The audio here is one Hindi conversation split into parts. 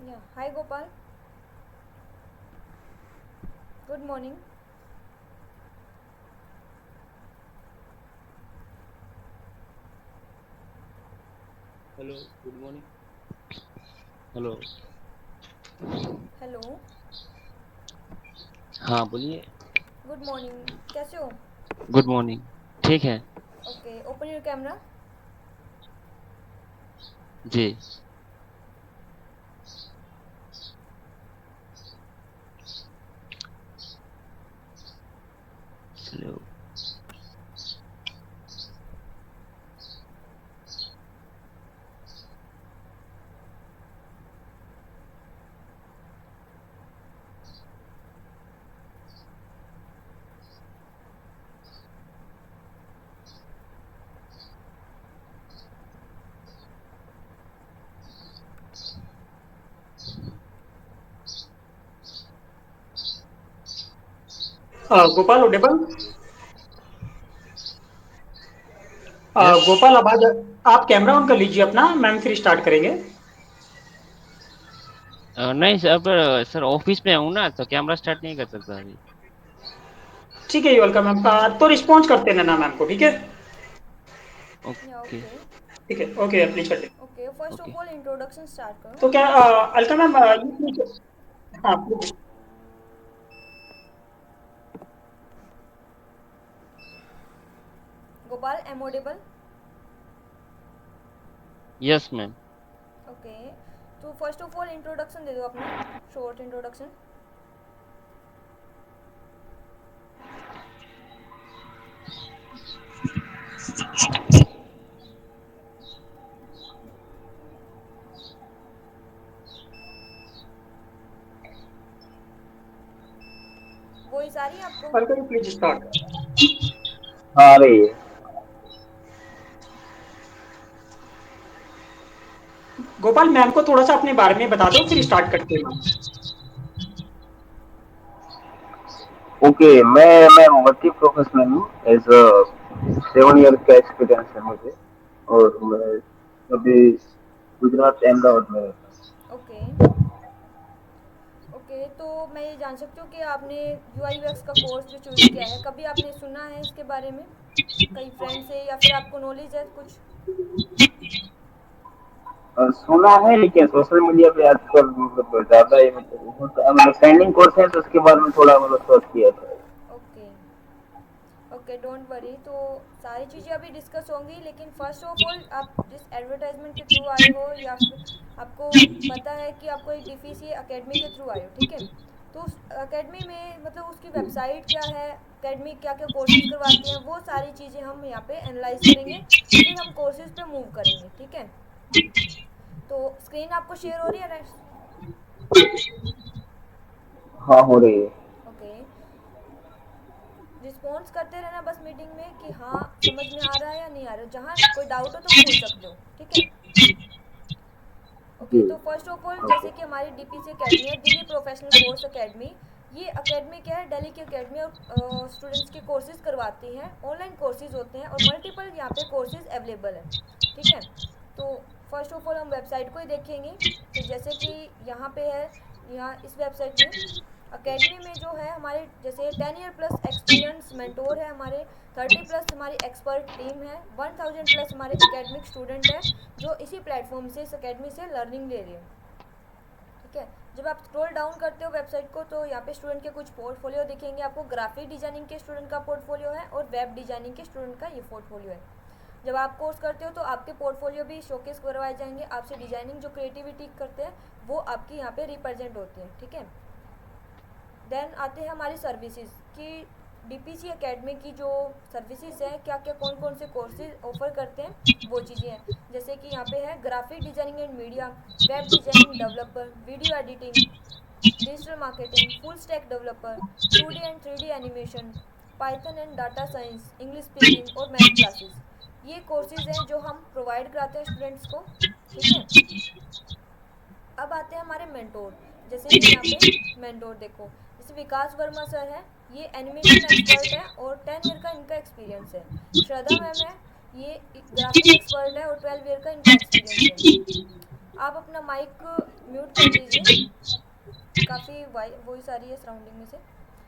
Yeah. Hi, Gopal. Good morning. Hello good morning. Hello. Hello. हाँ बोलिए। Good morning. कैसे हो? Good morning. ठीक है। Okay, open your camera. जी। चलो। गोपाल ऑडिबल। यस। गोपाल आवाज। आप कैमरा ऑन कर लीजिए अपना, मैम फिर स्टार्ट करेंगे। नहीं सर, अब सर ऑफिस में हूँ ना, तो कैमरा स्टार्ट नहीं कर सकता अभी। ठीक है, वेलकम मैम। तो रिस्पॉन्स करते रहना मैम को, ठीक है। या ओके। ओके। ठीक है, ओके प्लीज करते। Okay, first okay. Of all introduction start करो। तो क्या अलका मैम, ये हाँ please। Gopal, am audible? Yes ma'am. Okay. तो फर्स्ट ऑफ ऑल इंट्रोडक्शन दे दो अपना। Short introduction. वॉइस आ रही है आपको? Alka ji please start. आ रही है। गोपाल मैम को थोड़ा सा अपने बारे में बता दो, फिर स्टार्ट करते हैं मैम। ओके, मैं मल्टी प्रोफेशनल हूँ। एज अ 7 ईयर का एक्सपीरियंस है मुझे। और मैं अभी गुजरात अहमदाबाद में रहता हूँ। ओके। ओके, तो मैं ये जान सकती हूँ कि आपने UI UX का कोर्स जो चूज़ किया है, कभी आपने सुना है इसके बारे में? कई फ्रेंड से या फिर आपको नॉलेज है कुछ? सुना है, लेकिन सोशल मीडिया पे आजकल मतलब ज्यादा ही मतलब ट्रेंडिंग कोर्स है, तो उसके बारे में थोड़ा मतलब सर्च किया था। ओके। Okay, don't worry. तो सारी चीज़ें अभी डिस्कस होंगी, लेकिन फर्स्ट ऑफ ऑल आप जिस एडवर्टाइजमेंट के थ्रू आए हो या फिर आपको पता है कि आपको एक DPC अकेडमी के थ्रू आए हो, ठीक है? तो उस अकेडमी में मतलब उसकी वेबसाइट क्या है, अकेडमी क्या क्या कोर्सेज करवाती हैं, वो सारी चीज़ें हम यहाँ पे एनालाइज करेंगे। फिर हम कोर्सेज पे मूव करेंगे, ठीक है? तो स्क्रीन आपको शेयर हो रही है ना? हाँ, हो रही है। ओके। रिस्पॉन्स करते रहना बस मीटिंग में कि हाँ समझ में आ रहा है या नहीं आ रहा है। जहाँ कोई डाउट हो तो पूछ सकते हो, ठीक है? ओके, जी। तो फर्स्ट ऑफ ऑल ओके। जैसे कि हमारी DPC अकेडमी है, दिल्ली प्रोफेशनल कोर्स अकेडमी। ये अकेडमी क्या है, दिल्ली की अकेडमी और स्टूडेंट्स के कोर्सेज करवाती हैं। ऑनलाइन कोर्सेज होते हैं और मल्टीपल यहाँ पे कोर्सेज अवेलेबल हैं, ठीक है? तो फर्स्ट ऑफ ऑल हम वेबसाइट को ही देखेंगे। तो जैसे कि यहाँ पे है, यहाँ इस वेबसाइट में अकेडमी में जो है हमारे जैसे 10 ईयर प्लस एक्सपीरियंस मेंटोर है हमारे, 30 प्लस हमारी एक्सपर्ट टीम है, 1000 प्लस हमारे एकेडमिक स्टूडेंट हैं जो इसी प्लेटफॉर्म से, इस अकेडमी से लर्निंग ले रही है, ठीक है? जब आप स्क्रॉल डाउन करते हो वेबसाइट को तो यहाँ पे स्टूडेंट के कुछ पोर्टफोलियो दिखेंगे आपको। ग्राफिक डिजाइनिंग के स्टूडेंट का पोर्टफोलियो है और वेब डिजाइनिंग के स्टूडेंट का ये पोर्टफोलियो है। जब आप कोर्स करते हो तो आपके पोर्टफोलियो भी शोकेस करवाए जाएंगे आपसे। डिजाइनिंग जो क्रिएटिविटी करते हैं वो आपकी यहाँ पे रिप्रेजेंट होती है, ठीक है? देन आते हैं हमारी सर्विसेज कि DPC एकेडमी की जो सर्विसेज हैं, क्या क्या कौन कौन से कोर्सेज ऑफर करते हैं, वो चीज़ें हैं। जैसे कि यहाँ पे है graphic designing and media, web designing developer, video editing, digital marketing, full stack developer, 2D and 3D animation, Python and data science, English speaking और मैथ क्लासेस। ये कोर्सेज हैं जो हम प्रोवाइड कराते हैं स्टूडेंट्स को, ठीक है? अब आते हैं हमारे मेंटोर। जैसे कि यहाँ पे मेंटोर देखो, जैसे विकास वर्मा सर है, ये एनिमेशन एक्सपर्ट है और 10 ईयर का इनका एक्सपीरियंस है। श्रद्धा मैम है, ये ग्राफिक एक्सपर्ट है और 12 ईयर का इनका एक्सपीरियंस है। आप अपना माइक म्यूट कर दीजिए, काफ़ी वॉइस आ रही है सराउंडिंग में से।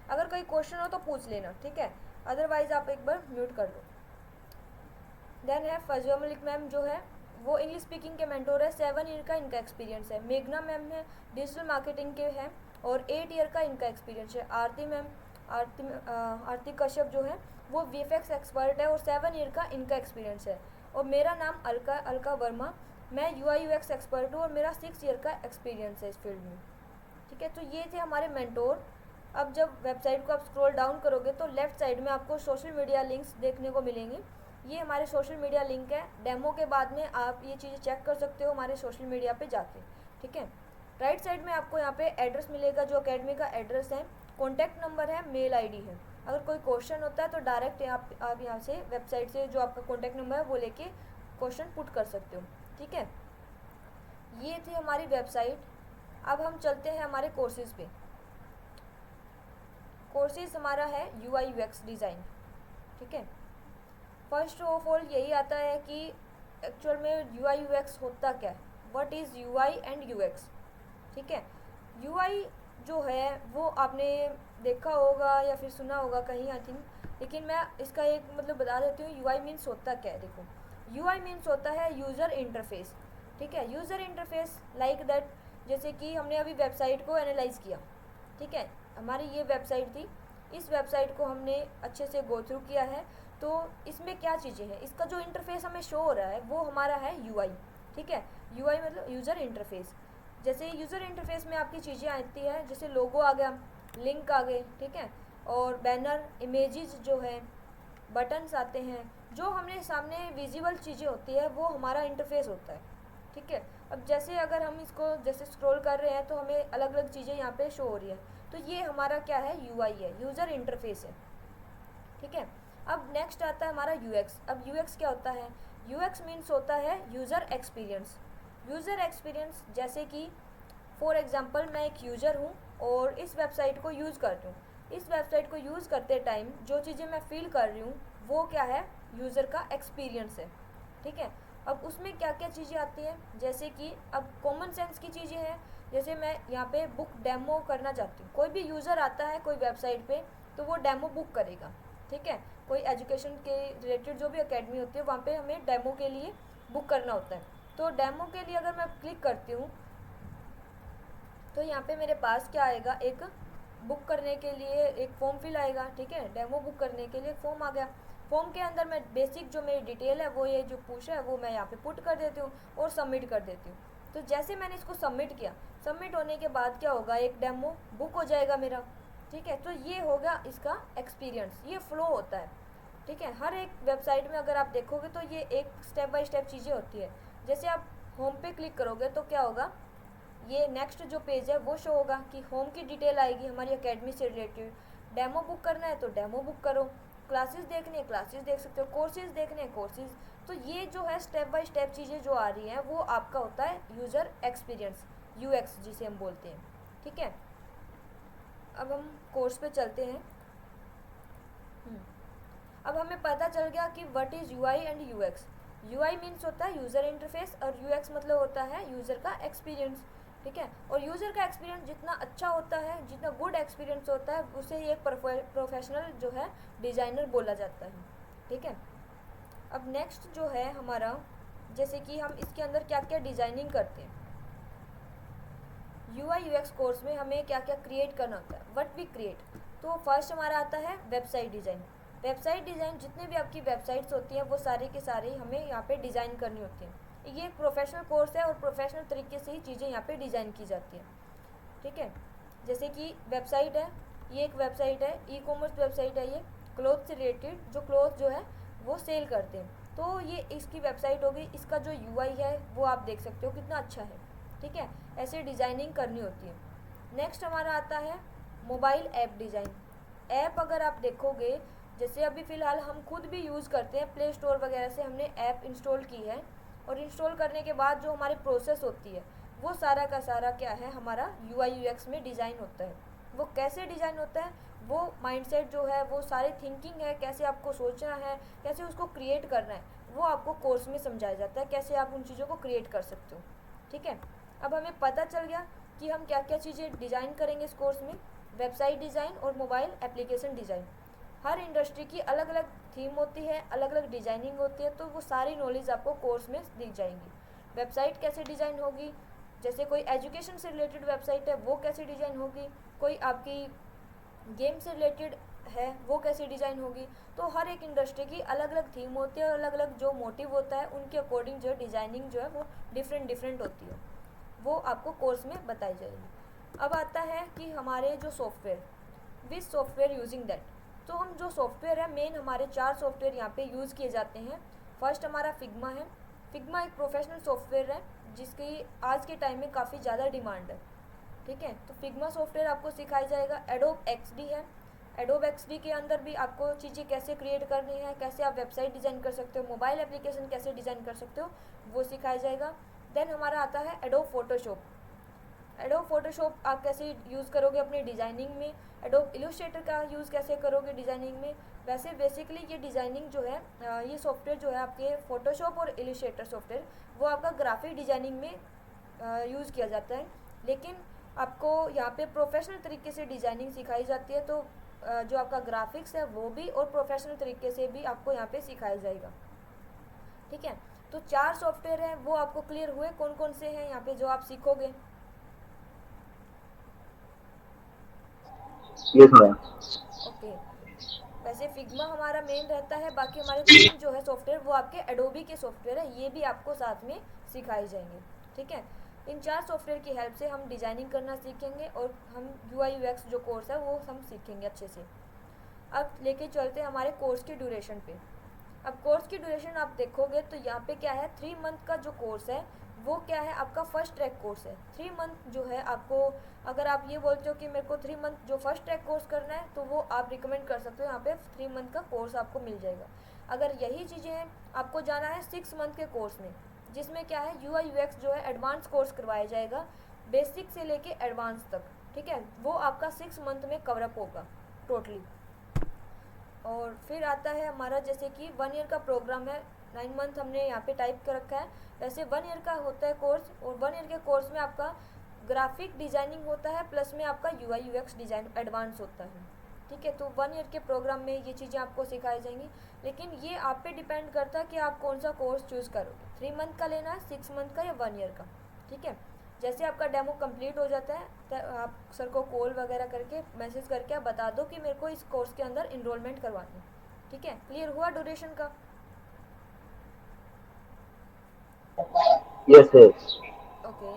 अगर कोई क्वेश्चन हो तो पूछ लेना, ठीक है, अदरवाइज़ आप एक बार म्यूट कर लो। देन है फजिया मलिक मैम, जो है वो इंग्लिश स्पीकिंग के मेंटोर है, 7 ईयर का इनका एक्सपीरियंस है। मेघना मैम है, डिजिटल मार्केटिंग के हैं और 8 ईयर का इनका एक्सपीरियंस है। आरती मैम, आरती कश्यप जो है वो वीएफएक्स एक्सपर्ट है और 7 ईयर का इनका एक्सपीरियंस है। और मेरा नाम अलका वर्मा, मैं यूआई यूएक्स एक्सपर्ट हूँ और मेरा 6 ईयर का एक्सपीरियंस है इस फील्ड में, ठीक है। तो ये थे हमारे मेंटोर। अब जब वेबसाइट को आप स्क्रॉल डाउन करोगे तो लेफ्ट साइड में आपको सोशल मीडिया लिंक्स देखने को मिलेंगे। ये हमारे सोशल मीडिया लिंक है, डेमो के बाद में आप ये चीज़ें चेक कर सकते हो हमारे सोशल मीडिया पे जाके, ठीक है। राइट साइड में आपको यहाँ पे एड्रेस मिलेगा, जो अकेडमी का एड्रेस है, कॉन्टैक्ट नंबर है, मेल आईडी है। अगर कोई क्वेश्चन होता है तो डायरेक्ट आप यहाँ से वेबसाइट से जो आपका कॉन्टैक्ट नंबर है वो लेके क्वेश्चन पुट कर सकते हो, ठीक है। ये थी हमारी वेबसाइट। अब हम चलते हैं हमारे कोर्सेज़ पे। कोर्सेज़ हमारा है यूआई यूएक्स डिज़ाइन, ठीक है। फर्स्ट ऑफ ऑल यही आता है कि एक्चुअल में यूआई यूएक्स होता क्या है, what is UI and UX, ठीक है। यूआई जो है वो आपने देखा होगा या फिर सुना होगा कहीं, आई थिंक, लेकिन मैं इसका एक मतलब बता देती हूँ यूआई मीन्स होता क्या है। देखो, यूआई मीन्स होता है यूज़र इंटरफेस, ठीक है। यूज़र इंटरफेस लाइक दैट, जैसे कि हमने अभी वेबसाइट को एनालाइज किया, ठीक है, हमारी ये वेबसाइट थी, इस वेबसाइट को हमने अच्छे से गो थ्रू किया है। तो इसमें क्या चीज़ें हैं, इसका जो इंटरफेस हमें शो हो रहा है वो हमारा है यूआई, ठीक है। यूआई मतलब यूज़र इंटरफेस। जैसे यूज़र इंटरफेस में आपकी चीज़ें आती है, जैसे लोगो आ गया, लिंक आ गए, ठीक है, और बैनर, इमेजेस जो है, बटन्स आते हैं, जो हमने सामने विजिबल चीज़ें होती है वो हमारा इंटरफेस होता है, ठीक है। अब जैसे अगर हम इसको जैसे स्क्रॉल कर रहे हैं तो हमें अलग अलग चीज़ें यहाँ पे शो हो रही है, तो ये हमारा क्या है, यूआई है, यूज़र इंटरफेस है, ठीक है। अब नेक्स्ट आता है हमारा यूएक्स। अब यूएक्स क्या होता है, यूएक्स मीन्स होता है यूज़र एक्सपीरियंस। यूज़र एक्सपीरियंस जैसे कि फॉर एग्जांपल मैं एक यूज़र हूँ और इस वेबसाइट को यूज़ करती हूँ। इस वेबसाइट को यूज़ करते टाइम जो चीज़ें मैं फील कर रही हूँ वो क्या है, यूज़र का एक्सपीरियंस है, ठीक है। अब उसमें क्या क्या चीज़ें आती हैं, जैसे कि अब कॉमन सेंस की चीज़ें हैं, जैसे मैं यहाँ पे बुक डेमो करना चाहती हूँ। कोई भी यूज़र आता है कोई वेबसाइट पे तो वो डेमो बुक करेगा, ठीक है। कोई एजुकेशन के रिलेटेड जो भी अकेडमी होती है वहाँ पे हमें डेमो के लिए बुक करना होता है। तो डेमो के लिए अगर मैं क्लिक करती हूँ तो यहाँ पे मेरे पास क्या आएगा, एक बुक करने के लिए एक फॉर्म फिल आएगा, ठीक है। डेमो बुक करने के लिए फॉर्म आ गया। फॉर्म के अंदर मैं बेसिक जो मेरी डिटेल है वो ये जो पूछा है वो मैं यहाँ पे पुट कर देती हूँ और सबमिट कर देती हूँ। तो जैसे मैंने इसको सबमिट किया, सबमिट होने के बाद क्या होगा, एक डेमो बुक हो जाएगा मेरा, ठीक है। तो ये होगा इसका एक्सपीरियंस, ये फ्लो होता है, ठीक है। हर एक वेबसाइट में अगर आप देखोगे तो ये एक स्टेप बाय स्टेप चीज़ें होती है। जैसे आप होम पे क्लिक करोगे तो क्या होगा, ये नेक्स्ट जो पेज है वो शो होगा कि होम की डिटेल आएगी हमारी एकेडमी से रिलेटेड। डेमो बुक करना है तो डेमो बुक करो, क्लासेस देखने हैं क्लासेस देख सकते हो, कोर्सेज देखने हैं कोर्सेज। तो ये जो है स्टेप बाय स्टेप चीज़ें जो आ रही हैं वो आपका होता है यूज़र एक्सपीरियंस, यूएक्स जिसे हम बोलते हैं, ठीक है। अब हम कोर्स पे चलते हैं। अब हमें पता चल गया कि what is UI and UX. UI means होता है यूज़र इंटरफेस और यूएक्स मतलब होता है यूज़र का एक्सपीरियंस, ठीक है। और यूज़र का एक्सपीरियंस जितना अच्छा होता है, जितना गुड एक्सपीरियंस होता है, उसे एक प्रोफेशनल जो है डिज़ाइनर बोला जाता है, ठीक है। अब नेक्स्ट जो है हमारा, जैसे कि हम इसके अंदर क्या क्या डिज़ाइनिंग करते हैं। यूआई यूएक्स कोर्स में हमें क्या क्या क्रिएट करना होता है, व्हाट वी क्रिएट। तो फर्स्ट हमारा आता है वेबसाइट डिज़ाइन। वेबसाइट डिज़ाइन, जितने भी आपकी वेबसाइट्स होती हैं वो सारे के सारे हमें यहाँ पे डिज़ाइन करनी होती हैं। ये एक प्रोफेशनल कोर्स है और प्रोफेशनल तरीके से ही चीज़ें यहाँ पे डिज़ाइन की जाती हैं, ठीक है। जैसे कि वेबसाइट है, ये एक वेबसाइट है, ई कॉमर्स वेबसाइट है, ये क्लोथ से रिलेटेड, जो क्लोथ जो है वो सेल करते हैं। तो ये इसकी वेबसाइट होगी, इसका जो यूआई है वो आप देख सकते हो कितना अच्छा है, ठीक है। ऐसे डिज़ाइनिंग करनी होती है। नेक्स्ट हमारा आता है मोबाइल ऐप डिज़ाइन। ऐप अगर आप देखोगे, जैसे अभी फ़िलहाल हम खुद भी यूज़ करते हैं, प्ले स्टोर वगैरह से हमने ऐप इंस्टॉल की है और इंस्टॉल करने के बाद जो हमारी प्रोसेस होती है वो सारा का सारा क्या है, हमारा यूआई यूएक्स में डिज़ाइन होता है। वो कैसे डिज़ाइन होता है, वो माइंडसेट जो है, वो सारी थिंकिंग है, कैसे आपको सोचना है, कैसे उसको क्रिएट करना है, वो आपको कोर्स में समझाया जाता है, कैसे आप उन चीज़ों को क्रिएट कर सकते हो, ठीक है। अब हमें पता चल गया कि हम क्या क्या चीज़ें डिज़ाइन करेंगे इस कोर्स में। वेबसाइट डिज़ाइन और मोबाइल एप्लीकेशन डिज़ाइन। हर इंडस्ट्री की अलग अलग थीम होती है, अलग अलग डिज़ाइनिंग होती है, तो वो सारी नॉलेज आपको कोर्स में दी जाएंगी। वेबसाइट कैसे डिज़ाइन होगी, जैसे कोई एजुकेशन से रिलेटेड वेबसाइट है वो कैसे डिज़ाइन होगी, कोई आपकी गेम से रिलेटेड है वो कैसे डिज़ाइन होगी। तो हर एक इंडस्ट्री की अलग अलग थीम होती है और अलग अलग जो मोटिव होता है उनके अकॉर्डिंग जो डिज़ाइनिंग जो है वो डिफरेंट डिफरेंट होती है, वो आपको कोर्स में बताई जाएगी। अब आता है कि हमारे जो software, which software using that. तो हम जो सॉफ्टवेयर है, मेन हमारे 4 सॉफ्टवेयर यहाँ पे यूज़ किए जाते हैं। फर्स्ट हमारा फिग्मा है। फिग्मा एक प्रोफेशनल सॉफ्टवेयर है जिसकी आज के टाइम में काफ़ी ज़्यादा डिमांड है, ठीक है। तो फिग्मा सॉफ्टवेयर आपको सिखाया जाएगा। एडोब एक्सडी है। एडोब एक्सडी के अंदर भी आपको चीज़ें कैसे क्रिएट करनी है, कैसे आप वेबसाइट डिज़ाइन कर सकते हो, मोबाइल एप्लीकेशन कैसे डिज़ाइन कर सकते हो, वो सिखाया जाएगा। देन हमारा आता है एडोब फोटोशॉप। एडोब फोटोशॉप आप कैसे यूज़ करोगे अपनी डिज़ाइनिंग में, एडोब इलस्ट्रेटर का यूज़ कैसे करोगे डिज़ाइनिंग में। वैसे बेसिकली ये डिज़ाइनिंग जो है, ये सॉफ्टवेयर जो है आपके फोटोशॉप और इलस्ट्रेटर सॉफ्टवेयर, वो आपका ग्राफिक डिज़ाइनिंग में यूज़ किया जाता है। लेकिन आपको यहाँ पे प्रोफेशनल तरीके से डिज़ाइनिंग सिखाई जाती है, तो जो आपका ग्राफिक्स है वो भी और प्रोफेशनल तरीके से भी आपको यहाँ पे सिखाया जाएगा, ठीक है। तो 4 सॉफ्टवेयर हैं, वो आपको क्लियर हुए कौन कौन से हैं यहाँ पे जो आप सीखोगे। Yes ma'am. ओके। वैसे फिग्मा हमारा मेन रहता है, बाकी हमारे 3 जो है सॉफ्टवेयर वो आपके एडोबी के सॉफ्टवेयर है, ये भी आपको साथ में सिखाए जाएंगे, ठीक है। इन 4 सॉफ्टवेयर की हेल्प से हम डिज़ाइनिंग करना सीखेंगे और हम UI UX जो कोर्स है वो हम सीखेंगे अच्छे से। अब लेके चलते हैं हमारे कोर्स की ड्यूरेशन पे। अब कोर्स की ड्यूरेशन आप देखोगे तो यहाँ पे क्या है, 3 मंथ का जो कोर्स है वो क्या है, आपका फर्स्ट ट्रैक कोर्स है। 3 मंथ जो है आपको, अगर आप ये बोलते हो कि मेरे को 3 मंथ जो फर्स्ट ट्रैक कोर्स करना है, तो वो आप रिकमेंड कर सकते हो, यहाँ पे 3 मंथ का कोर्स आपको मिल जाएगा। अगर यही चीज़ें हैं, आपको जाना है 6 मंथ के कोर्स में, जिसमें क्या है UI UX जो है एडवांस कोर्स करवाया जाएगा, बेसिक से लेके एडवांस तक, ठीक है। वो आपका 6 मंथ में कवरअप होगा टोटली। और फिर आता है हमारा जैसे कि 1 ईयर का प्रोग्राम है, 9 मंथ हमने यहाँ पे टाइप कर रखा है। वैसे 1 ईयर का होता है कोर्स, और 1 ईयर के कोर्स में आपका ग्राफिक डिज़ाइनिंग होता है, प्लस में आपका UI UX डिज़ाइन एडवांस होता है, ठीक है। तो 1 ईयर के प्रोग्राम में ये चीज़ें आपको सिखाई जाएंगी, लेकिन ये आप पे डिपेंड करता है कि आप कौन सा कोर्स चूज़ करोगे, 3 मंथ का लेना है, 6 मंथ का, या 1 ईयर का, ठीक है। जैसे आपका डेमो कंप्लीट हो जाता है तो आप सर को कॉल वगैरह करके मैसेज करके आप बता दो कि मेरे को इस कोर्स के अंदर इनरोलमेंट करवानी है, ठीक है। क्लियर हुआ ड्यूरेशन का। Yes yes. ओके।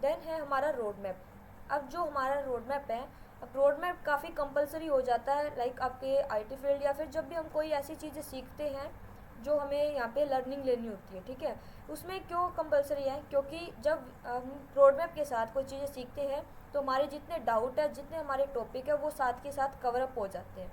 देन है हमारा रोड मैप। अब जो हमारा रोड मैप है, अब रोड मैप काफ़ी कंपलसरी हो जाता है, लाइक आपके IT फील्ड या फिर जब भी हम कोई ऐसी चीज़ें सीखते हैं जो हमें यहाँ पे लर्निंग लेनी होती है, ठीक है। उसमें क्यों कंपलसरी है, क्योंकि जब हम रोड मैप के साथ कोई चीज़ें सीखते हैं तो हमारे जितने डाउट है, जितने हमारे टॉपिक है, वो साथ के साथ कवरअप हो जाते हैं।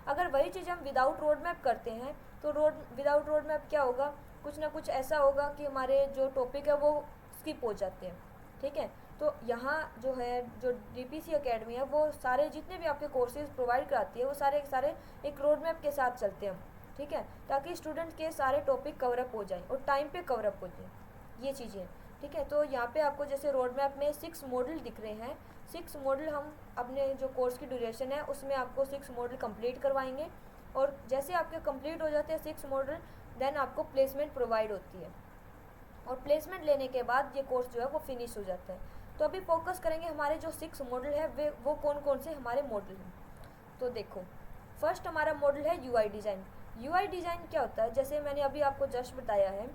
अगर वही चीज़ हम विदाउट रोड मैप करते हैं तो विदाउट रोड मैप क्या होगा, कुछ ना कुछ ऐसा होगा कि हमारे जो टॉपिक है वो स्किप हो जाते हैं, ठीक है। तो यहाँ जो है, जो DPC अकेडमी है, वो सारे जितने भी आपके कोर्सेज प्रोवाइड कराती है वो सारे के सारे एक रोड मैप के साथ चलते हैं, ठीक है, ताकि स्टूडेंट के सारे टॉपिक कवरअप हो जाएं और टाइम पे कवरअप हो जाए ये चीज़ें, ठीक है। तो यहाँ पे आपको जैसे रोड मैप में 6 मॉडल दिख रहे हैं, 6 मॉडल हम अपने जो कोर्स की ड्यूरेशन है उसमें आपको 6 मॉडल कंप्लीट करवाएंगे, और जैसे आपके कंप्लीट हो जाते हैं 6 मॉडल, देन आपको प्लेसमेंट प्रोवाइड होती है, और प्लेसमेंट लेने के बाद ये कोर्स जो है वो फिनिश हो जाता है। तो अभी फोकस करेंगे हमारे जो 6 मॉडल है वे वो कौन कौन से हमारे मॉडल हैं। तो देखो, फर्स्ट हमारा मॉडल है UI डिज़ाइन। UI डिज़ाइन क्या होता है, जैसे मैंने अभी आपको जस्ट बताया है,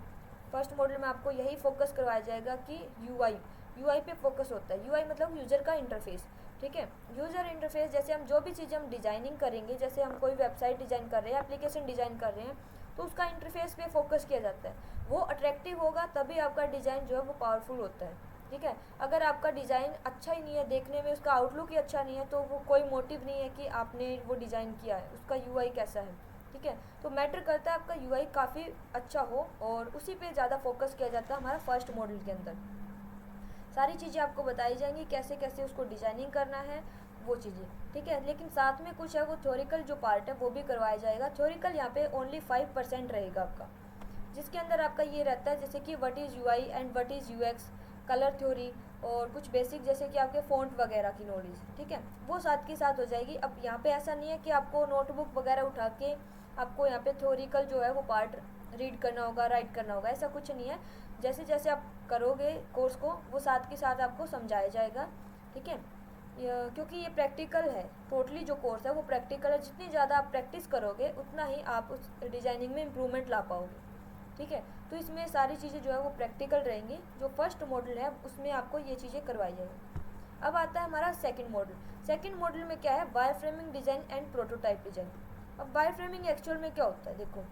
फर्स्ट मॉडल में आपको यही फोकस करवाया जाएगा कि UI पे फोकस होता है। UI मतलब यूज़र का इंटरफेस, ठीक है। यूज़र इंटरफेस, जैसे हम जो भी चीज़ हम डिज़ाइनिंग करेंगे, जैसे हम कोई वेबसाइट डिज़ाइन कर रहे हैं, एप्लीकेशन डिज़ाइन कर रहे हैं, तो उसका इंटरफेस पे फोकस किया जाता है। वो अट्रैक्टिव होगा तभी आपका डिज़ाइन जो है वो पावरफुल होता है, ठीक है। अगर आपका डिज़ाइन अच्छा ही नहीं है, देखने में उसका आउटलुक ही अच्छा नहीं है, तो वो कोई मोटिव नहीं है कि आपने वो डिज़ाइन किया है, उसका UI कैसा है, ठीक है। तो मैटर करता है आपका UI काफ़ी अच्छा हो, और उसी पे ज़्यादा फोकस किया जाता है हमारा फर्स्ट मॉडल के अंदर। सारी चीज़ें आपको बताई जाएंगी, कैसे कैसे उसको डिज़ाइनिंग करना है, वो चीज़ें, ठीक है। लेकिन साथ में कुछ है वो थ्योरिकल जो पार्ट है वो भी करवाया जाएगा। थ्योरिकल यहाँ पे ओनली 5% रहेगा आपका, जिसके अंदर आपका ये रहता है जैसे कि what is UI and what is UX, colour theory और कुछ बेसिक जैसे कि आपके फ़ॉन्ट वगैरह की नॉलेज, ठीक है, वो साथ के साथ हो जाएगी। अब यहाँ पे ऐसा नहीं है कि आपको नोटबुक वगैरह उठा के आपको यहाँ पे थ्योरिकल जो है वो पार्ट रीड करना होगा, राइट करना होगा, ऐसा कुछ नहीं है। जैसे जैसे आप करोगे कोर्स को वो साथ के साथ आपको समझाया जाएगा, ठीक है। क्योंकि ये प्रैक्टिकल है, टोटली जो कोर्स है वो प्रैक्टिकल है। जितनी ज़्यादा आप प्रैक्टिस करोगे उतना ही आप उस डिज़ाइनिंग में इम्प्रूवमेंट ला पाओगे, ठीक है। तो इसमें सारी चीज़ें जो है वो प्रैक्टिकल रहेंगी। जो फर्स्ट मॉडल है उसमें आपको ये चीज़ें करवाई जाएंगी। अब आता है हमारा सेकंड मॉडल। सेकंड मॉडल में क्या है, wire framing design and prototype design. अब वायर फ्रेमिंग एक्चुअल में क्या होता है, देखो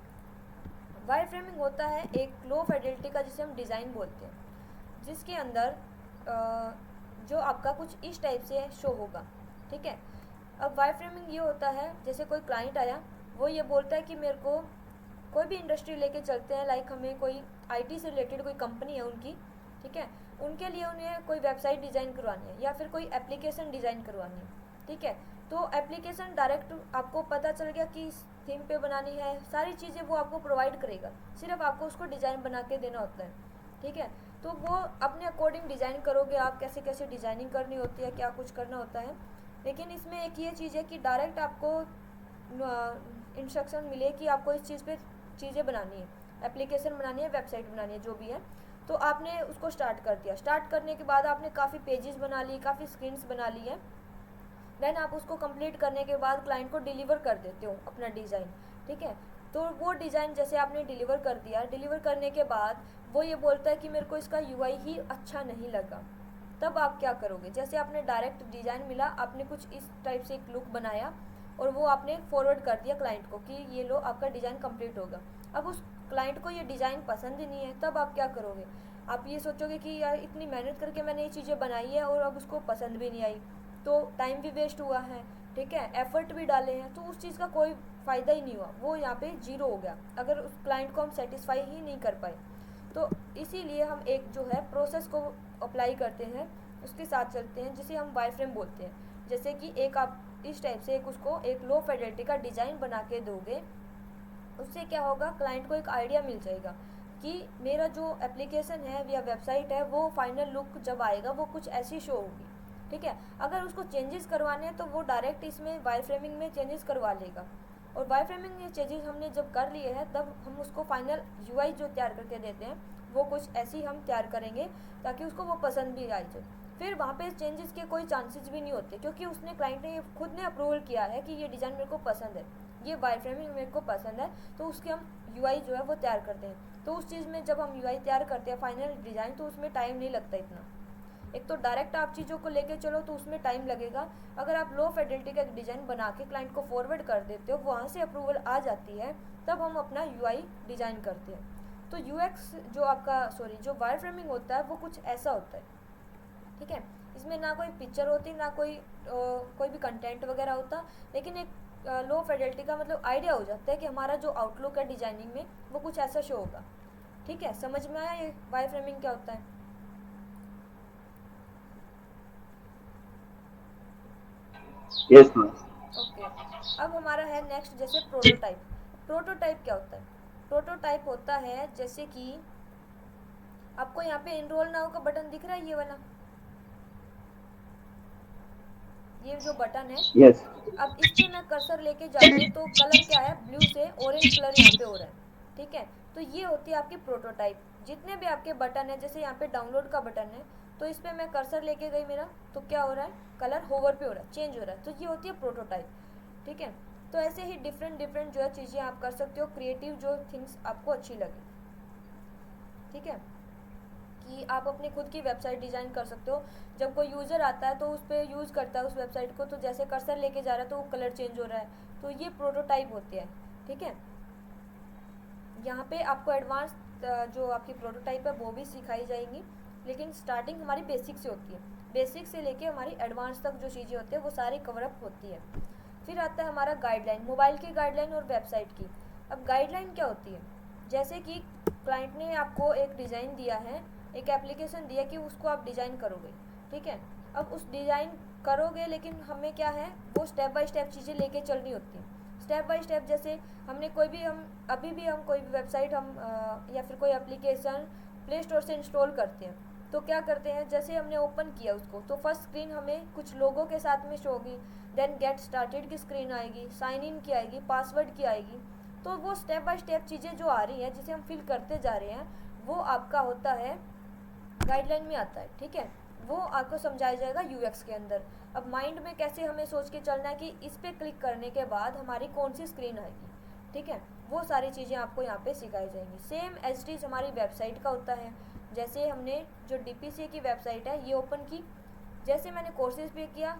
वायर फ्रेमिंग होता है एक लो फिडेलिटी का जिसे हम डिज़ाइन बोलते हैं, जिसके अंदर जो आपका कुछ इस टाइप से शो होगा, ठीक है। अब वायर फ्रेमिंग ये होता है, जैसे कोई क्लाइंट आया, वो ये बोलता है कि मेरे को कोई भी इंडस्ट्री लेके चलते हैं, लाइक हमें कोई आईटी से रिलेटेड कोई कंपनी है उनकी, ठीक है, उनके लिए उन्हें कोई वेबसाइट डिज़ाइन करवानी है या फिर कोई एप्लीकेशन डिज़ाइन करवानी है, ठीक है। तो एप्लीकेशन डायरेक्ट आपको पता चल गया कि इस थीम पे बनानी है, सारी चीज़ें वो आपको प्रोवाइड करेगा, सिर्फ आपको उसको डिज़ाइन बना के देना होता है, ठीक है। तो वो अपने अकॉर्डिंग डिज़ाइन करोगे आप, कैसे कैसे डिज़ाइनिंग करनी होती है, क्या कुछ करना होता है। लेकिन इसमें एक ये चीज़ है कि डायरेक्ट आपको इंस्ट्रक्शन मिले कि आपको इस चीज़ पे चीज़ें बनानी है, एप्लीकेशन बनानी है, वेबसाइट बनानी है, जो भी है, तो आपने उसको स्टार्ट कर दिया। स्टार्ट करने के बाद आपने काफ़ी पेजेस बना ली, काफ़ी स्क्रीन्स बना ली है, देन आप उसको कंप्लीट करने के बाद क्लाइंट को डिलीवर कर देते हो अपना डिज़ाइन, ठीक है। तो वो डिज़ाइन जैसे आपने डिलीवर कर दिया, डिलीवर करने के बाद वो ये बोलता है कि मेरे को इसका यूआई ही अच्छा नहीं लगा, तब आप क्या करोगे। जैसे आपने डायरेक्ट डिज़ाइन मिला, आपने कुछ इस टाइप से एक लुक बनाया और वो आपने फॉरवर्ड कर दिया क्लाइंट को कि ये लो आपका डिज़ाइन कंप्लीट होगा। अब उस क्लाइंट को ये डिज़ाइन पसंद ही नहीं है, तब आप क्या करोगे। आप ये सोचोगे कि यार इतनी मेहनत करके मैंने ये चीज़ें बनाई है और अब उसको पसंद भी नहीं आई, तो टाइम भी वेस्ट हुआ है, ठीक है, एफर्ट भी डाले हैं, तो उस चीज़ का कोई फ़ायदा ही नहीं हुआ, वो यहाँ पे जीरो हो गया अगर उस क्लाइंट को हम सेटिस्फाई ही नहीं कर पाए। तो इसीलिए हम एक जो है प्रोसेस को अप्लाई करते हैं, उसके साथ चलते हैं, जिसे हम वायर फ्रेम बोलते हैं। जैसे कि एक आप इस टाइप से उसको एक लो फिडेलिटी का डिज़ाइन बना के दोगे, उससे क्या होगा, क्लाइंट को एक आइडिया मिल जाएगा कि मेरा जो एप्लीकेशन है या वेबसाइट है वो फाइनल लुक जब आएगा वो कुछ ऐसी शो होगी, ठीक है। अगर उसको चेंजेस करवाने हैं तो वो डायरेक्ट इसमें वायर फ्रेमिंग में चेंजेस करवा लेगा, और वायर फ्रेमिंग में चेंजेस हमने जब कर लिए हैं तब हम उसको फाइनल यूआई जो तैयार करके देते हैं वो कुछ ऐसी हम तैयार करेंगे ताकि उसको वो पसंद भी आई जाए। फिर वहाँ पे चेंजेस के कोई चांसेस भी नहीं होते, क्योंकि उसने क्लाइंट ने खुद ने अप्रूवल किया है कि ये डिज़ाइन मेरे को पसंद है, ये वायर फ्रेमिंग मेरे को पसंद है, तो उसके हम यूआई जो है वो तैयार करते हैं। तो उस चीज़ में जब हम यूआई तैयार करते हैं फाइनल डिज़ाइन, तो उसमें टाइम नहीं लगता इतना। एक तो डायरेक्ट आप चीज़ों को लेके चलो तो उसमें टाइम लगेगा, अगर आप लो फिडेलिटी का एक डिज़ाइन बना के क्लाइंट को फॉरवर्ड कर देते हो, वहाँ से अप्रूवल आ जाती है, तब हम अपना यूआई डिज़ाइन करते हैं। तो यूएक्स जो आपका जो वायर फ्रेमिंग होता है वो कुछ ऐसा होता है, ठीक है। इसमें ना कोई पिक्चर होती, ना कोई भी कंटेंट वगैरह होता, लेकिन एक लो फिडेलिटी का मतलब आइडिया हो जाता है कि हमारा जो आउटलुक है डिज़ाइनिंग में वो कुछ ऐसा शो होगा, ठीक है। समझ में आया ये वायर फ्रेमिंग क्या होता है। Yes ma'am. ओके, अब हमारा है नेक्स्ट जैसे प्रोटोटाइप। प्रोटोटाइप क्या होता है, प्रोटोटाइप होता है जैसे कि आपको यहाँ पे एनरोल नाउ का बटन दिख रहा है, ये वाला, ये जो बटन है, यस। अब इस पे मैं कर्सर लेके जाऊँगी तो कलर क्या है, ब्लू से ऑरेंज कलर यहाँ पे हो रहा है, ठीक है। तो ये होती है आपकी प्रोटोटाइप। जितने भी आपके बटन है, जैसे यहाँ पे डाउनलोड का बटन है, तो इस पर मैं कर्सर लेके गई मेरा, तो क्या हो रहा है, कलर होवर पे हो रहा है, चेंज हो रहा है, तो ये होती है प्रोटोटाइप, ठीक है। तो ऐसे ही डिफरेंट डिफरेंट जो है चीज़ें आप कर सकते हो, क्रिएटिव जो थिंग्स आपको अच्छी लगे, ठीक है, कि आप अपनी खुद की वेबसाइट डिज़ाइन कर सकते हो। जब कोई यूज़र आता है तो उस पर यूज़ करता है उस वेबसाइट को, तो जैसे कर्सर लेके जा रहा है तो वो कलर चेंज हो रहा है, तो ये प्रोटोटाइप होती है, ठीक है। यहाँ पे आपको एडवांस जो आपकी प्रोटोटाइप है वो भी सिखाई जाएंगी, लेकिन स्टार्टिंग हमारी बेसिक से होती है, बेसिक से लेके हमारी एडवांस तक जो चीज़ें होती है वो सारी कवरअप होती है। फिर आता है हमारा गाइडलाइन, मोबाइल की गाइडलाइन और वेबसाइट की। अब गाइडलाइन क्या होती है, जैसे कि क्लाइंट ने आपको एक डिज़ाइन दिया है, एक एप्लीकेशन दिया कि उसको आप डिज़ाइन करोगे, ठीक है। अब उस डिज़ाइन करोगे, लेकिन हमें क्या है, वो स्टेप बाय स्टेप चीज़ें लेके चलनी होती हैं, स्टेप बाय स्टेप। जैसे हमने हम अभी भी हम कोई भी वेबसाइट हम या फिर कोई एप्लीकेशन प्ले स्टोर से इंस्टॉल करते हैं, तो क्या करते हैं, जैसे हमने ओपन किया उसको तो फर्स्ट स्क्रीन हमें कुछ लोगों के साथ में शो होगी, देन गेट स्टार्टेड की स्क्रीन आएगी, साइन इन की आएगी, पासवर्ड की आएगी। तो वो स्टेप बाय स्टेप चीज़ें जो आ रही हैं जिसे हम फिल करते जा रहे हैं वो आपका होता है गाइडलाइन में आता है। ठीक है, वो आपको समझाया जाएगा यूएक्स के अंदर। अब माइंड में कैसे हमें सोच के चलना है कि इस पर क्लिक करने के बाद हमारी कौन सी स्क्रीन आएगी। ठीक है, वो सारी चीज़ें आपको यहाँ पे सिखाई जाएंगी। सेम एज इट इज़ हमारी वेबसाइट का होता है। जैसे हमने जो डीपीसीए की वेबसाइट है ये ओपन की, जैसे मैंने कोर्सेज पे किया,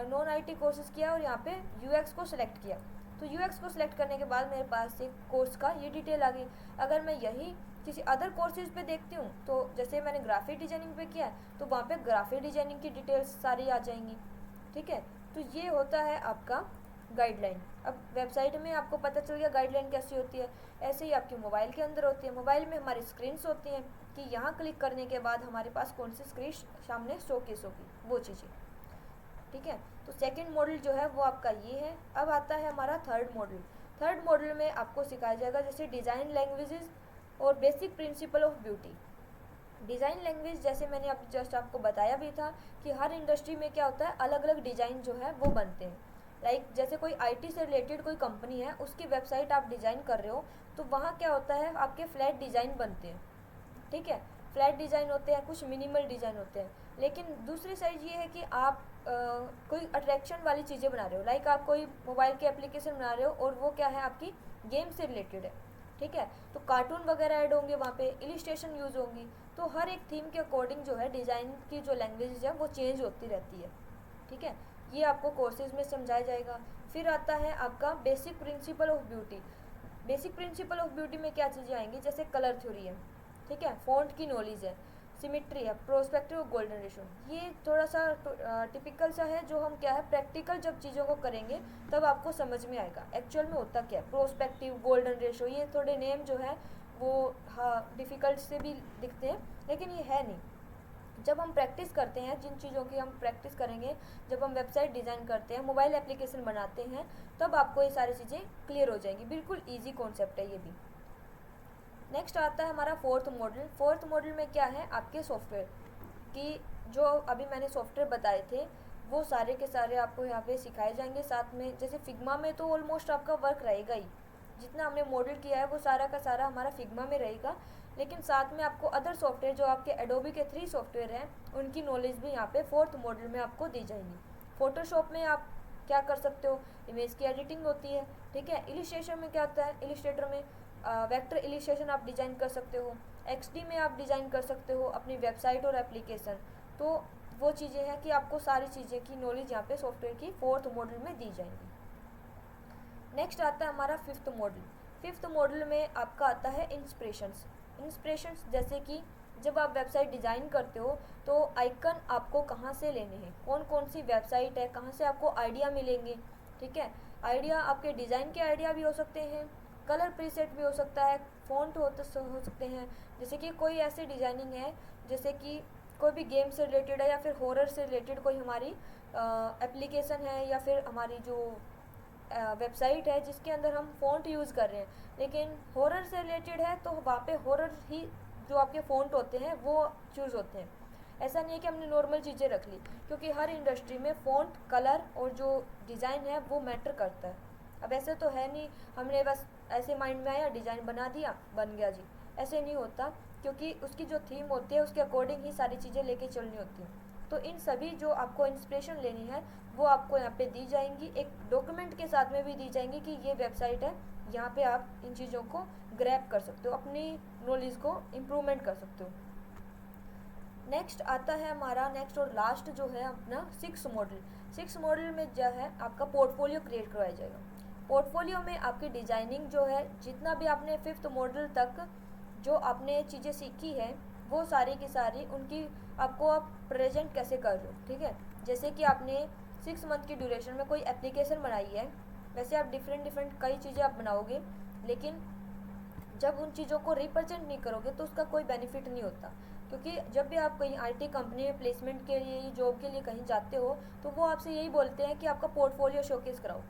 नॉन आईटी कोर्सेज किया और यहाँ पे यूएक्स को सिलेक्ट किया, तो यूएक्स को सिलेक्ट करने के बाद मेरे पास एक कोर्स का ये डिटेल आ गई। अगर मैं यही किसी अदर कोर्सेज पे देखती हूँ तो जैसे मैंने ग्राफिक डिजाइनिंग पे किया है तो वहाँ पे ग्राफिक डिजाइनिंग की डिटेल्स सारी आ जाएंगी। ठीक है, तो ये होता है आपका गाइडलाइन। अब वेबसाइट में आपको पता चल गया गाइडलाइन कैसी होती है, ऐसे ही आपकी मोबाइल के अंदर होती है। मोबाइल में हमारी स्क्रीन्स होती हैं कि यहाँ क्लिक करने के बाद हमारे पास कौन सी स्क्रीन सामने शोकेस होगी, वो चीज़ें। ठीक है, तो सेकंड मॉडल जो है वो आपका ये है। अब आता है हमारा थर्ड मॉडल। थर्ड मॉडल में आपको सिखाया जाएगा जैसे डिज़ाइन लैंग्वेजेस और basic principle of beauty. Design language जैसे मैंने अब जस्ट आपको बताया भी था कि हर इंडस्ट्री में क्या होता है, अलग अलग डिज़ाइन जो है वो बनते हैं। लाइक जैसे कोई आईटी से रिलेटेड कोई कंपनी है, उसकी वेबसाइट आप डिज़ाइन कर रहे हो तो वहाँ क्या होता है, आपके फ्लैट डिज़ाइन बनते हैं। ठीक है, फ्लैट डिज़ाइन होते हैं, कुछ मिनिमल डिज़ाइन होते हैं। लेकिन दूसरी साइड ये है कि आप कोई अट्रैक्शन वाली चीज़ें बना रहे हो, लाइक आप कोई मोबाइल की एप्लीकेशन बना रहे हो और वो क्या है, आपकी गेम से रिलेटेड है। ठीक है, तो कार्टून वगैरह ऐड होंगे वहाँ पे, इलिस्ट्रेशन यूज़ होंगी। तो हर एक थीम के अकॉर्डिंग जो है डिज़ाइन की जो लैंग्वेज है वो चेंज होती रहती है। ठीक है, ये आपको कोर्सेज में समझाया जाएगा। फिर आता है आपका basic principle of beauty. Basic principle of beauty में क्या चीज़ें आएंगी, जैसे कलर थ्योरी है, ठीक है, फ़ॉन्ट की नॉलेज है, सिमिट्री है, प्रोस्पेक्टिव और गोल्डन रेशो। ये थोड़ा सा टिपिकल सा है जो हम क्या है प्रैक्टिकल जब चीज़ों को करेंगे तब आपको समझ में आएगा एक्चुअल में होता क्या है। प्रोस्पेक्टिव, गोल्डन रेशो, ये थोड़े नेम जो है वो हाँ डिफ़िकल्ट से भी दिखते हैं लेकिन ये है नहीं। जब हम प्रैक्टिस करते हैं, जिन चीज़ों की हम प्रैक्टिस करेंगे, जब हम वेबसाइट डिज़ाइन करते हैं, मोबाइल एप्लीकेशन बनाते हैं, तब आपको ये सारी चीज़ें क्लियर हो जाएंगी। बिल्कुल ईजी कॉन्सेप्ट है ये भी। नेक्स्ट आता है हमारा फोर्थ मॉडल। फोर्थ मॉडल में क्या है, आपके सॉफ्टवेयर की जो अभी मैंने सॉफ्टवेयर बताए थे वो सारे के सारे आपको यहाँ पे सिखाए जाएंगे। साथ में जैसे फिग्मा में तो ऑलमोस्ट आपका वर्क रहेगा ही, जितना हमने मॉडल किया है वो सारा का सारा हमारा फिग्मा में रहेगा। लेकिन साथ में आपको अदर सॉफ्टवेयर जो आपके एडोबी के 3 सॉफ्टवेयर हैं उनकी नॉलेज भी यहाँ पे फोर्थ मॉडल में आपको दी जाएंगी। फोटोशॉप में आप क्या कर सकते हो, इमेज की एडिटिंग होती है। ठीक है, इलिस्ट्रेशन में क्या होता है, इलिस्ट्रेटर में वेक्टर इलिस्ट्रेशन आप डिज़ाइन कर सकते हो, एक्सडी में आप डिज़ाइन कर सकते हो अपनी वेबसाइट और एप्लीकेशन। तो वो चीज़ें हैं कि आपको सारी चीज़ें की नॉलेज यहाँ पे सॉफ्टवेयर की फोर्थ मॉडल में दी जाएंगी। नेक्स्ट आता है हमारा फिफ्थ मॉडल। फिफ्थ मॉडल में आपका आता है इंस्पिरेशंस। इंस्पिरेशंस जैसे कि जब आप वेबसाइट डिज़ाइन करते हो तो आइकन आपको कहाँ से लेने हैं, कौन कौन सी वेबसाइट है, कहाँ से आपको आइडिया मिलेंगे। ठीक है, आइडिया आपके डिज़ाइन के आइडिया भी हो सकते हैं, कलर प्रीसेट भी हो सकता है, फ़ॉन्ट हो सकते हैं। जैसे कि कोई ऐसी डिज़ाइनिंग है जैसे कि कोई भी गेम से रिलेटेड है या फिर हॉरर से रिलेटेड कोई हमारी एप्लीकेशन है या फिर हमारी जो वेबसाइट है जिसके अंदर हम फ़ॉन्ट यूज़ कर रहे हैं, लेकिन हॉरर से रिलेटेड है तो वहाँ पे हॉरर ही जो आपके फ़ॉन्ट होते हैं वो चूज़ होते हैं। ऐसा नहीं है कि हमने नॉर्मल चीज़ें रख ली, क्योंकि हर इंडस्ट्री में फ़ॉन्ट, कलर और जो डिज़ाइन है वो मैटर करता है। अब ऐसे तो है नहीं हमने बस ऐसे माइंड में आया डिज़ाइन बना दिया बन गया जी, ऐसे नहीं होता, क्योंकि उसकी जो थीम होती है उसके अकॉर्डिंग ही सारी चीज़ें लेके चलनी होती हैं। तो इन सभी जो आपको इंस्पिरेशन लेनी है वो आपको यहाँ पे दी जाएंगी, एक डॉक्यूमेंट के साथ में भी दी जाएंगी कि ये वेबसाइट है, यहाँ पे आप इन चीज़ों को ग्रैब कर सकते हो, अपनी नॉलेज को इम्प्रूवमेंट कर सकते हो। नेक्स्ट आता है हमारा नेक्स्ट और लास्ट जो है अपना 6 मॉडल। 6 मॉडल में जो है आपका पोर्टफोलियो क्रिएट करवाया जाएगा। पोर्टफोलियो में आपकी डिज़ाइनिंग जो है, जितना भी आपने 5th मॉडल तक जो आपने चीज़ें सीखी है वो सारी की सारी उनकी आपको आप प्रेजेंट कैसे कर रहे हो। ठीक है, जैसे कि आपने 6 मंथ की ड्यूरेशन में कोई एप्लीकेशन बनाई है, वैसे आप डिफरेंट कई चीज़ें आप बनाओगे, लेकिन जब उन चीज़ों को रिप्रेजेंट नहीं करोगे तो उसका कोई बेनिफिट नहीं होता। क्योंकि जब भी आप कहीं आईटी कंपनी में प्लेसमेंट के लिए, जॉब के लिए कहीं जाते हो तो वो आपसे यही बोलते हैं कि आपका पोर्टफोलियो शोकेस कराओ।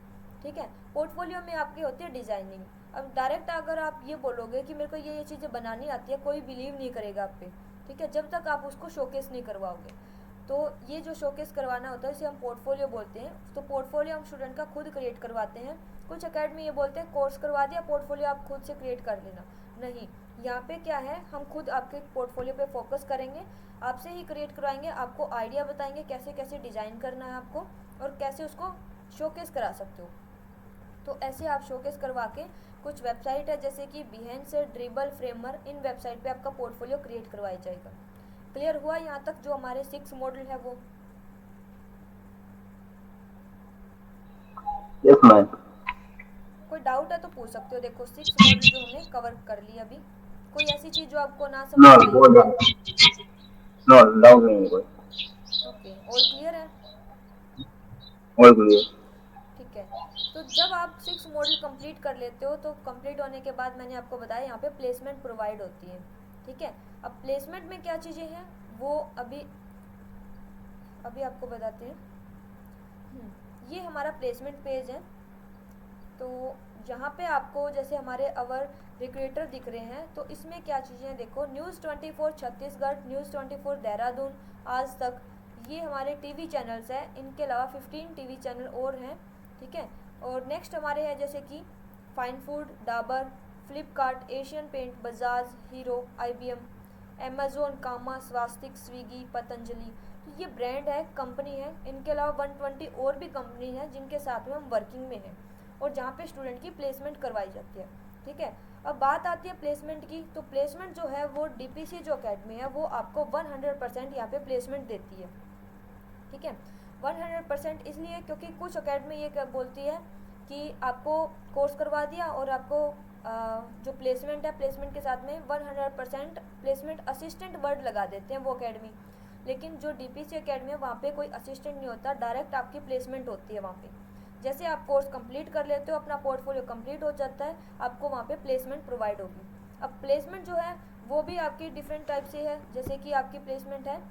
ठीक है, पोर्टफोलियो में आपकी होती है डिज़ाइनिंग। अब डायरेक्ट अगर आप ये बोलोगे कि मेरे को ये चीज़ें बनानी आती है, कोई बिलीव नहीं करेगा आप पे, ठीक है, जब तक आप उसको शोकेस नहीं करवाओगे। तो ये जो शोकेस करवाना होता है इसे हम पोर्टफोलियो बोलते हैं। तो पोर्टफोलियो हम स्टूडेंट का खुद क्रिएट करवाते हैं। कुछ अकेडमी ये बोलते हैं कोर्स करवा दिया, पोर्टफोलियो आप खुद से क्रिएट कर लेना। नहीं, यहाँ पे क्या है, हम खुद आपके पोर्टफोलियो पे फोकस करेंगे, आपसे ही क्रिएट करवाएंगे, आपको आइडिया बताएंगे कैसे कैसे डिज़ाइन करना है आपको और कैसे उसको शोकेस करा सकते हो। तो ऐसे आप शोकेस करवा के, कुछ वेबसाइट है जैसे कि बिहेंस, ड्रिबल, फ्रेमर, इन वेबसाइट पे आपका पोर्टफोलियो क्रिएट करवाया जाएगा। क्लियर हुआ यहाँ तक जो हमारे 6 मॉडल है वो? Yes ma'am. कोई डाउट है तो पूछ सकते हो। देखो 6 मॉडल जो हमने कवर कर लिया अभी। कोई ऐसी चीज़ जो आपको ना समझ नो में वो आई? नो डाउट नहीं है कोई। ओके, ऑल क्लियर है? और क्लियर। ठीक है। तो जब आप 6 मॉडल कंप्लीट कर लेते हो तो कंप्लीट होने के बाद मैंने आपको बताया यहाँ पे प्लेसमेंट प्रोवाइड होती है, ठीक है। अब प्लेसमेंट में क्या चीज़ें हैं वो अभी आपको बताते हैं। ये हमारा प्लेसमेंट पेज है। तो यहाँ पे आपको जैसे हमारे अवर रिक्रूटर दिख रहे हैं, तो इसमें क्या चीज़ें हैं देखो, न्यूज़ 24 छत्तीसगढ़, न्यूज़ 24 देहरादून, आज तक, ये हमारे टीवी चैनल्स हैं। इनके अलावा 15 टीवी चैनल और हैं, ठीक है। और नेक्स्ट हमारे हैं जैसे कि fine food, Dabur, Flipkart, Asian Paint, Bajaj, Hero, IBM, Amazon, Kama, Swastik, Swiggy, Patanjali. तो ये ब्रांड है, कंपनी है। इनके अलावा 120 और भी कंपनी है जिनके साथ में हम वर्किंग में हैं और जहाँ पे स्टूडेंट की प्लेसमेंट करवाई जाती है, ठीक है। अब बात आती है प्लेसमेंट की। तो प्लेसमेंट जो है वो DPC जो अकेडमी है वो आपको 100% यहाँ पे प्लेसमेंट देती है, ठीक है। 100% इसलिए क्योंकि कुछ अकेडमी ये बोलती है कि आपको कोर्स करवा दिया और आपको जो प्लेसमेंट है, प्लेसमेंट के साथ में 100% प्लेसमेंट असिस्टेंट वर्ड लगा देते हैं वो अकेडमी। लेकिन जो DPC अकेडमी है वहाँ पे कोई असिस्टेंट नहीं होता, डायरेक्ट आपकी प्लेसमेंट होती है वहाँ पे। जैसे आप कोर्स कंप्लीट कर लेते हो, अपना पोर्टफोलियो कंप्लीट हो जाता है, आपको वहाँ पे प्लेसमेंट प्रोवाइड होगी। अब प्लेसमेंट जो है वो भी आपकी डिफरेंट टाइप से है। जैसे कि आपकी प्लेसमेंट है,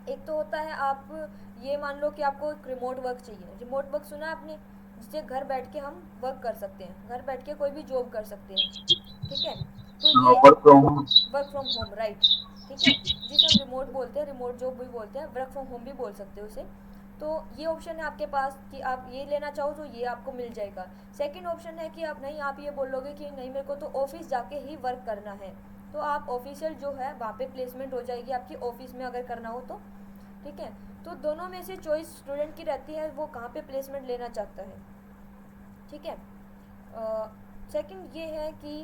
एक तो होता है आप ये मान लो कि आपको एक रिमोट वर्क चाहिए। रिमोट वर्क सुना है आपने, जिससे घर बैठ के हम वर्क कर सकते हैं, घर बैठ के कोई भी जॉब कर सकते हैं, ठीक है। तो ये work from home. Work from home, right, ठीक है, जिसे हम रिमोट बोलते हैं, रिमोट जॉब भी बोलते हैं, वर्क फ्रॉम होम भी बोल सकते हो उसे। तो ये ऑप्शन है आपके पास कि आप ये लेना चाहो तो ये आपको मिल जाएगा। सेकंड ऑप्शन है कि आप नहीं, आप ये बोलोगे कि नहीं मेरे को तो ऑफिस जाके ही वर्क करना है, तो आप ऑफिशियल जो है वहाँ पे प्लेसमेंट हो जाएगी आपकी, ऑफिस में अगर करना हो तो, ठीक है। तो दोनों में से चॉइस स्टूडेंट की रहती है वो कहाँ पे प्लेसमेंट लेना चाहता है, ठीक है। सेकंड ये है कि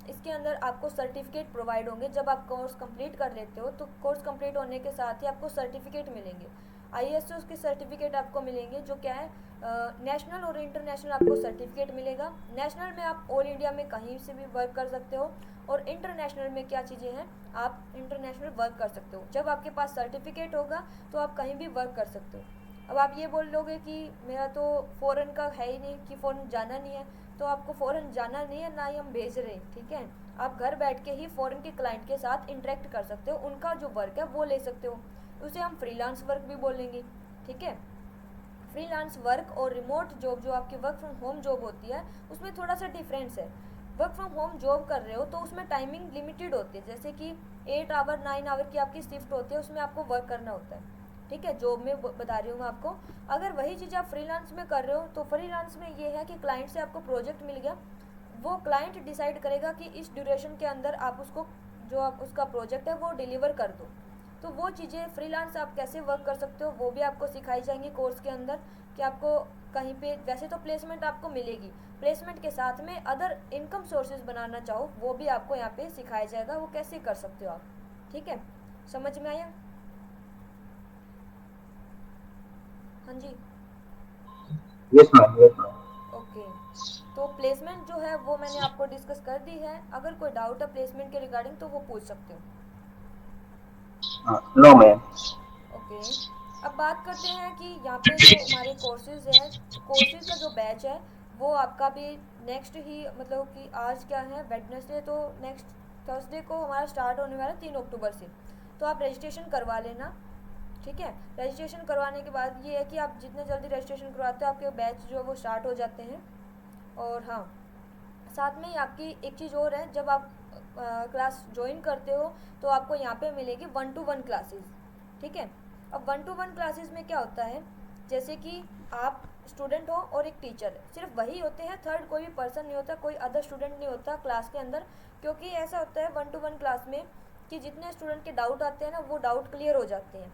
इसके अंदर आपको सर्टिफिकेट प्रोवाइड होंगे। जब आप कोर्स कंप्लीट कर लेते हो तो कोर्स कंप्लीट होने के साथ ही आपको सर्टिफिकेट मिलेंगे। ISO के सर्टिफिकेट आपको मिलेंगे जो क्या है, नेशनल और इंटरनेशनल आपको सर्टिफिकेट मिलेगा। नेशनल में आप ऑल इंडिया में कहीं से भी वर्क कर सकते हो और इंटरनेशनल में क्या चीज़ें हैं, आप इंटरनेशनल वर्क कर सकते हो। जब आपके पास सर्टिफिकेट होगा तो आप कहीं भी वर्क कर सकते हो। अब आप ये बोल लोगे कि मेरा तो फ़ॉरेन का है ही नहीं, कि फ़ॉरेन जाना नहीं है, तो आपको फ़ॉरेन जाना नहीं है, ना ही हम भेज रहे हैं, ठीक है। आप घर बैठ के ही फ़ॉरेन के क्लाइंट के साथ इंटरेक्ट कर सकते हो, उनका जो वर्क है वो ले सकते हो। उसे हम फ्रीलांस वर्क भी बोलेंगे, ठीक है। फ्रीलांस वर्क और रिमोट जॉब जो आपकी वर्क फ्रॉम होम जॉब होती है उसमें थोड़ा सा डिफरेंस है। वर्क फ्रॉम होम जॉब कर रहे हो तो उसमें टाइमिंग लिमिटेड होती है, जैसे कि 8 आवर 9 आवर की आपकी शिफ्ट होती है, उसमें आपको वर्क करना होता है, ठीक है। जॉब में बता रही हूँ मैं आपको। अगर वही चीज़ आप फ्रीलांस में कर रहे हो तो फ्रीलांस में ये है कि क्लाइंट से आपको प्रोजेक्ट मिल गया, वो क्लाइंट डिसाइड करेगा कि इस ड्यूरेशन के अंदर आप उसको, जो आप उसका प्रोजेक्ट है वो डिलीवर कर दो। तो वो चीज़ें फ्रीलांस आप कैसे वर्क कर सकते हो वो भी आपको सिखाई जाएंगी कोर्स के अंदर, कि आपको कहीं पे वैसे तो प्लेसमेंट आपको मिलेगी, प्लेसमेंट के साथ में अदर इनकम सोर्सेज बनाना चाहो वो भी आपको यहाँ पे सिखाया जाएगा, वो कैसे कर सकते हो आप, ठीक है। समझ में आया? हाँ जी, yes ma'am, yes ma'am. Okay. तो प्लेसमेंट जो है वो मैंने आपको डिस्कस कर दी है। अगर कोई डाउट है प्लेसमेंट के रिगार्डिंग तो वो पूछ सकते हो। No ma'am. ओके, अब बात करते हैं कि यहाँ पे जो हमारे कोर्सेज हैं, कोर्सेज का जो बैच है वो आपका भी नेक्स्ट ही, मतलब कि आज क्या है वेडनेसडे, तो नेक्स्ट थर्सडे को हमारा स्टार्ट होने वाला है 3 अक्टूबर से। तो आप रजिस्ट्रेशन करवा लेना, ठीक है। रजिस्ट्रेशन करवाने के बाद ये है कि आप जितने जल्दी रजिस्ट्रेशन करवाते हो आपके बैच जो है वो स्टार्ट हो जाते हैं। और हाँ, साथ में ही आपकी एक चीज़ और है, जब आप क्लास ज्वाइन करते हो तो आपको यहाँ पे मिलेगी 1-to-1 क्लासेस। ठीक है, अब 1-to-1 क्लासेस में क्या होता है, जैसे कि आप स्टूडेंट हो और एक टीचर है, सिर्फ वही होते हैं, थर्ड कोई भी पर्सन नहीं होता, कोई अदर स्टूडेंट नहीं होता क्लास के अंदर। क्योंकि ऐसा होता है 1-to-1 क्लास में कि जितने स्टूडेंट के डाउट आते हैं ना, वो डाउट क्लियर हो जाते हैं।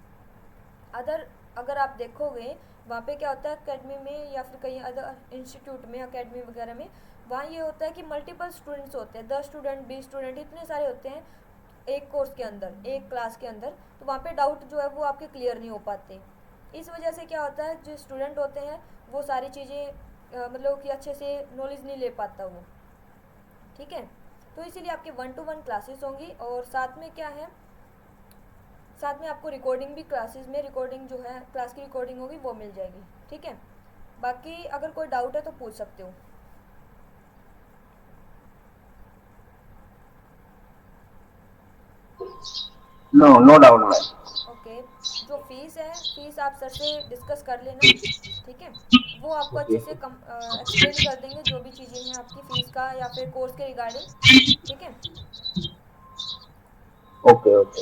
अगर आप देखोगे वहाँ पे क्या होता है अकेडमी में या फिर कहीं अदर इंस्टीट्यूट में, अकेडमी वगैरह में, वहाँ ये होता है कि मल्टीपल स्टूडेंट्स होते हैं, 10 स्टूडेंट, 20 स्टूडेंट, इतने सारे होते हैं एक कोर्स के अंदर, एक क्लास के अंदर। तो वहाँ पे डाउट जो है वो आपके क्लियर नहीं हो पाते। इस वजह से क्या होता है, जो स्टूडेंट होते हैं वो सारी चीज़ें मतलब कि अच्छे से नॉलेज नहीं ले पाता वो। ठीक है, तो इसीलिए आपकी 1-to-1 क्लासेस होंगी। और साथ में क्या है, साथ में आपको रिकॉर्डिंग भी, क्लासेस में रिकॉर्डिंग जो है, क्लास की रिकॉर्डिंग होगी वो मिल जाएगी। ठीक है, बाकी अगर कोई डाउट है तो पूछ सकते हो। No doubt ma'am. ओके, जो फीस है, फीस आप सर से डिस्कस कर लेना। ठीक है, वो आपको ओके अच्छे से एक्सप्लेन कर देंगे जो भी चीज़ें हैं आपकी फ़ीस का या फिर कोर्स के रिगार्डिंग। ठीक है, ओके ओके।